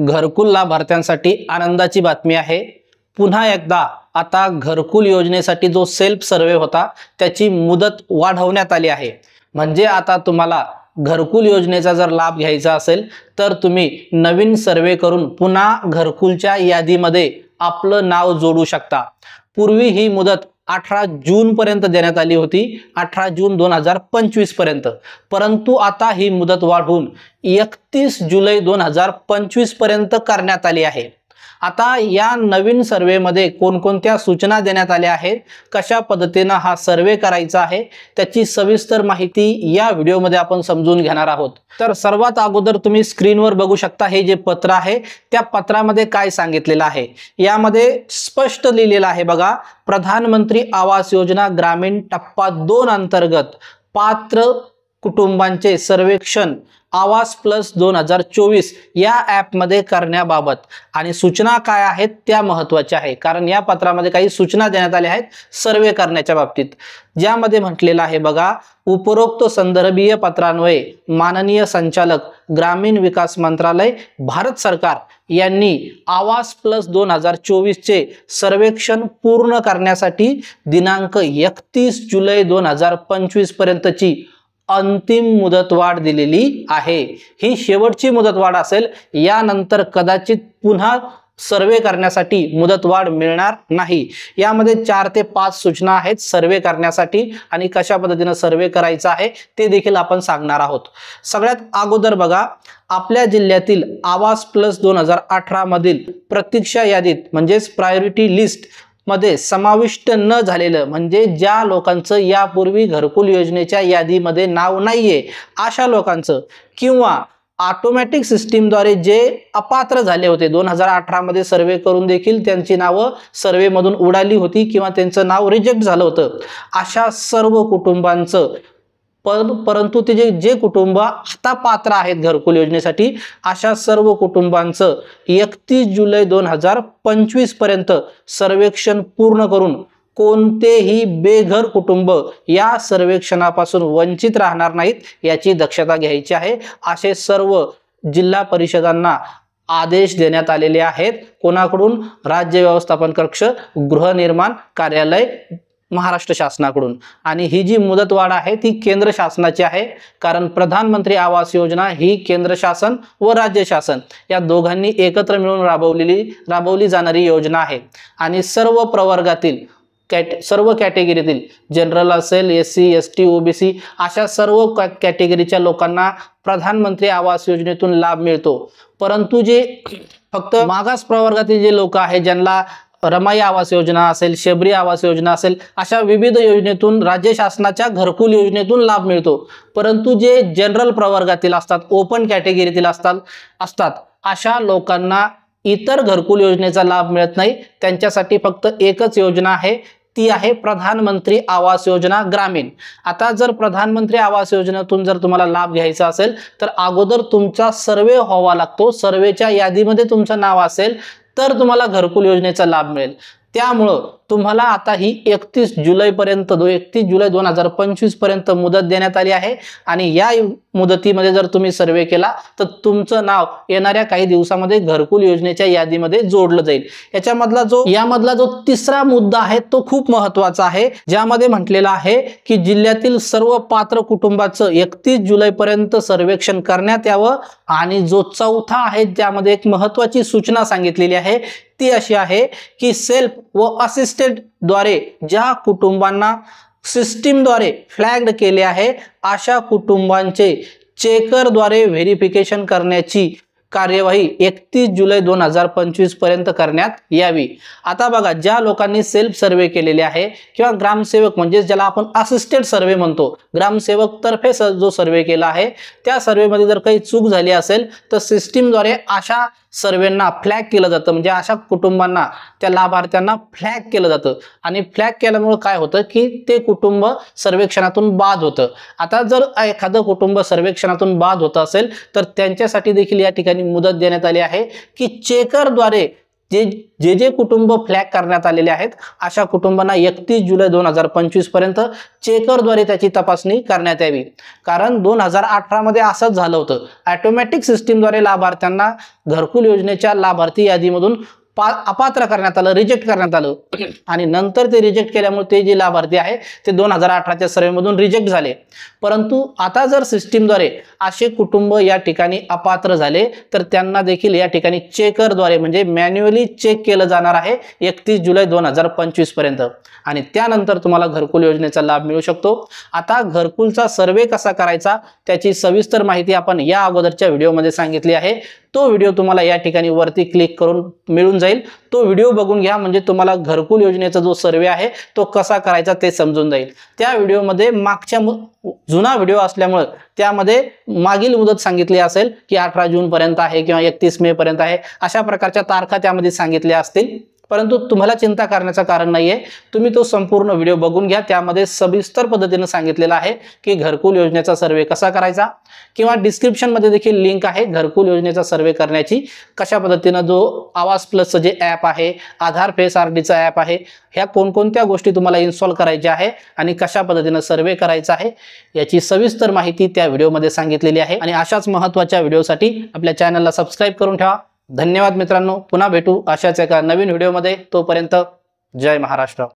घरकुल लाभार्थ्यांसाठी आनंदाची बातमी आहे। पुन्हा एकदा आता घरकुल योजनेसाठी जो सेल्फ सर्वे होता त्याची मुदत वाढवण्यात आली आहे। म्हणजे आता तुम्हाला घरकुल योजनेचा जर लाभ घ्यायचा असेल तर तुम्ही नवीन सर्वे करून पुन्हा घरकुलच्या यादीमध्ये आपलं नाव जोडू शकता। पूर्वी ही मुदत 18 जून पर्यंत देण्यात आली होती, 18 जून 2025 पर्यंत, परंतु आता ही मुदत वाढवून 31 जुलै 2025 पर्यंत करण्यात आली आहे। आता या नवीन सर्वे मध्ये कोणकोणत्या सूचना देण्यात आल्या आहेत, कशा पद्धतीने हा सर्वे करायचा आहे त्याची सविस्तर माहिती या व्हिडिओमध्ये आपण समजून घेणार आहोत। तर सर्वात अगोदर तुम्ही स्क्रीनवर बघू शकता हे जे पत्र आहे त्या पत्रामध्ये काय सांगितलेलं आहे। यामध्ये स्पष्ट लिहिलेलं आहे बघा, प्रधानमंत्री आवास योजना ग्रामीण टप्पा 2 अंतर्गत पात्र कुटुंबांचे सर्वेक्षण आवास प्लस 2024 या ॲप मध्ये करण्याबाबत आणि सूचना काय आहेत त्या महत्त्वाच्या आहे, कारण या पत्रामध्ये काही सूचना देण्यात आल्या आहेत सर्वे करण्याच्या बाबतीत। ज्यामध्ये म्हटलेलं आहे बघा, उपरोक्त संदर्भीय पत्रान्वये माननीय संचालक ग्रामीण विकास मंत्रालय भारत सरकार यांनी आवास प्लस 2024 चे सर्वेक्षण पूर्ण करण्यासाठी दिनांक 31 जुलै 2025 पर्यंतची अंतिम मुदतवाढ दिलेली आहे। ही शेवटची मुदतवाढ असेल, यानंतर कदाचित पुन्हा सर्वे करण्यासाठी मुदतवाढ मिळणार नाही। यामध्ये 4 ते 5 सूचना आहेत सर्वे करण्यासाठी आणि कशा पद्धतीने सर्वे करायचा आहे ते देखील आपण सांगणार आहोत। सगळ्यात अगोदर बघा, आपल्या जिल्ह्यातील आवास प्लस 2018 मधील प्रतीक्षा यादीत म्हणजेच प्रायोरिटी लिस्ट मध्ये समाविष्ट न झालेलं, म्हणजे ज्या लोकांचं यापूर्वी घरकुल योजनेच्या यादीमध्ये नाव नाहीये अशा लोकांचं, किंवा ऑटोमॅटिक सिस्टीमद्वारे जे अपात्र झाले होते 2018 मध्ये सर्वे करून देखील त्यांची नावं सर्वे मधून उडाली होती किंवा त्यांचं नाव रिजेक्ट झालं होतं, अशा सर्व कुटुंबांचं परंतु ते जे कुटुंब आता पात्र आहेत घरकुल योजनेसाठी अशा सर्व कुटुंबांचं 31 जुलै 2025 पर्यंत सर्वेक्षण पूर्ण करून कोणतेही बेघर कुटुंब या सर्वेक्षणापासून वंचित राहणार नाहीत याची दक्षता घ्यायची आहे, असे सर्व जिल्हा परिषदांना आदेश देण्यात आलेले आहेत। कोणाकडून? राज्य व्यवस्थापन कक्ष, गृहनिर्माण कार्यालय, महाराष्ट्र शासनाकडून। आणि ही जी मुदतवाढ आहे ती केंद्र शासनाची आहे, कारण प्रधानमंत्री आवास योजना ही केंद्र शासन व राज्य शासन या दोघांनी एकत्र मिळून राबवली जाणारी योजना आहे। आणि सर्व प्रवर्गातील सर्व कॅटेगरीतील जनरल असेल, SC ST OBC अशा सर्व कॅटेगरीच्या लोकांना प्रधानमंत्री आवास योजनेतून लाभ मिळतो। परंतु जे फक्त मागास प्रवर्गातील जे लोक आहेत, ज्यांना रमाई आवास योजना असेल, शबरी आवास योजना असेल, अशा विविध योजनेतून राज्य शासनाच्या घरकुल योजनेतून लाभ मिळतो, परंतु जे जनरल प्रवर्गातील असतात, ओपन कॅटेगरीतील असतात अशा लोकांना इतर घरकुल योजनेचा लाभ मिळत नाही। त्यांच्यासाठी फक्त एकच योजना आहे, ती आहे प्रधानमंत्री आवास योजना ग्रामीण। आता जर प्रधानमंत्री आवास योजनेतून जर तुम्हाला लाभ घ्यायचा असेल तर अगोदर तुमचा सर्वे व्हावा लागतो, सर्वेच्या यादीमध्ये तुमचं नाव असेल तर तुम्हाला घरकुल योजनेचा लाभ मिळेल। त्यामुळं तुम्हाला आता ही 31 जुलै 2025 पर्यंत मुदत देण्यात आली आहे आणि या मुदतीमध्ये जर तुम्ही सर्वे केला तर तुमचं नाव येणाऱ्या काही दिवसामध्ये घरकुल योजनेच्या यादीमध्ये जोडलं जाईल। यामधला जो तिसरा मुद्दा आहे तो खूप महत्त्वाचा आहे, ज्यामध्ये म्हटलेलं आहे की जिल्ह्यातील सर्व पात्र कुटुंबाचं 31 जुलै पर्यंत सर्वेक्षण करण्यात यावं। आणि जो चौथा आहे त्यामध्ये एक महत्त्वाची सूचना सांगितलेली आहे, ती अशी आहे की सेल्फ व असिस्टेड द्वारे ज्या कुटुंबांना सिस्टीमद्वारे फ्लॅग्ड केले आहे अशा कुटुंबांचे चेकरद्वारे व्हेरिफिकेशन करण्याची कार्यवाही 31 जुलै 2025 पर्यंत करण्यात यावी। आता बघा, ज्या लोकांनी सेल्फ सर्वे केलेले आहे किंवा ग्रामसेवक म्हणजे ज्याला आपण असिस्टेड सर्वे म्हणतो, ग्रामसेवक तर्फे जो सर्वे केला आहे त्या सर्वेमध्ये जर काही चूक झाली असेल तर सिस्टीमद्वारे अशा सर्वेंना फ्लॅग केलं जातं, म्हणजे अशा कुटुंबांना, त्या लाभार्थ्यांना फ्लॅग केलं जातं। आणि फ्लॅग केल्यामुळे काय होतं की ते कुटुंब सर्वेक्षणातून बाद होतं। आता जर एखादं कुटुंब सर्वेक्षणातून बाद होत असेल तर त्यांच्यासाठी देखील या ठिकाणी मुदत देण्यात आली आहे की चेकरद्वारे जे कुटुंब फ्लॅग करण्यात आलेले आहेत अशा कुटुंबांना 31 जुलै 2025 पर्यंत चेकरद्वारे त्याची तपासणी करण्यात यावी। कारण 2018 मध्ये असंच झालं होतं, ऑटोमॅटिक सिस्टीमद्वारे लाभार्थ्यांना घरकुल योजनेच्या लाभार्थी यादीमधून अपात्र करण्यात आलं, रिजेक्ट करण्यात आलं आणि नंतर ते रिजेक्ट केल्यामुळे ते जे लाभार्थी आहे ते 2018च्या सर्वेमधून रिजेक्ट झाले। परंतु आता जर सिस्टीमद्वारे असे कुटुंब या ठिकाणी अपात्र झाले तर त्यांना देखील या ठिकाणी चेकरद्वारे म्हणजे मॅन्युअली चेक केलं जाणार आहे 31 जुलै 2025 पर्यंत आणि त्यानंतर तुम्हाला घरकुल योजनेचा लाभ मिळू शकतो। आता घरकुलचा सर्वे कसा करायचा त्याची सविस्तर माहिती आपण या अगोदरच्या व्हिडिओमध्ये सांगितली आहे। तो व्हिडिओ तुम्हाला या ठिकाणी वरती क्लिक करून मिळून जाईल, तो व्हिडिओ बघून घ्या म्हणजे तुम्हाला घरकुल योजनेचा जो सर्वे आहे तो कसा करायचा ते समजून जाईल। त्या व्हिडिओमध्ये मागच्या जुना व्हिडिओ असल्यामुळे त्यामध्ये मागील मुदत सांगितली असेल की 18 जून पर्यंत आहे किंवा 31 मे पर्यंत आहे, अशा प्रकारच्या तारखा त्यामध्ये सांगितल्या असतील। परंतु तुम्हाला चिंता करण्याचं कारण नाहीये, तुम्ही तो संपूर्ण व्हिडिओ बघून घ्या, त्यामध्ये सविस्तर पद्धतीने सांगितलेलं आहे की घरकुल योजनेचा सर्वे कसा करायचा किंवा डिस्क्रिप्शन मध्ये देखील लिंक आहे घरकुल योजनेचा सर्वे करण्याची। कशा पद्धतीने जो आवाज प्लसचं जे ॲप आहे, आधार फेस आरडीचं ॲप आहे, ह्या कोणकोणत्या गोष्टी तुम्हाला इन्स्टॉल करायच्या आहे आणि कशा पद्धतीने सर्वे करायचा आहे याची सविस्तर माहिती त्या व्हिडिओमध्ये सांगितलेली आहे। आणि अशाच महत्त्वाच्या व्हिडिओसाठी आपल्या चॅनलला सबस्क्राइब करून ठेवा। धन्यवाद मित्रांनो, पुन्हा भेटू अशाच एका नवीन व्हिडिओमध्ये, तोपर्यंत जय महाराष्ट्र।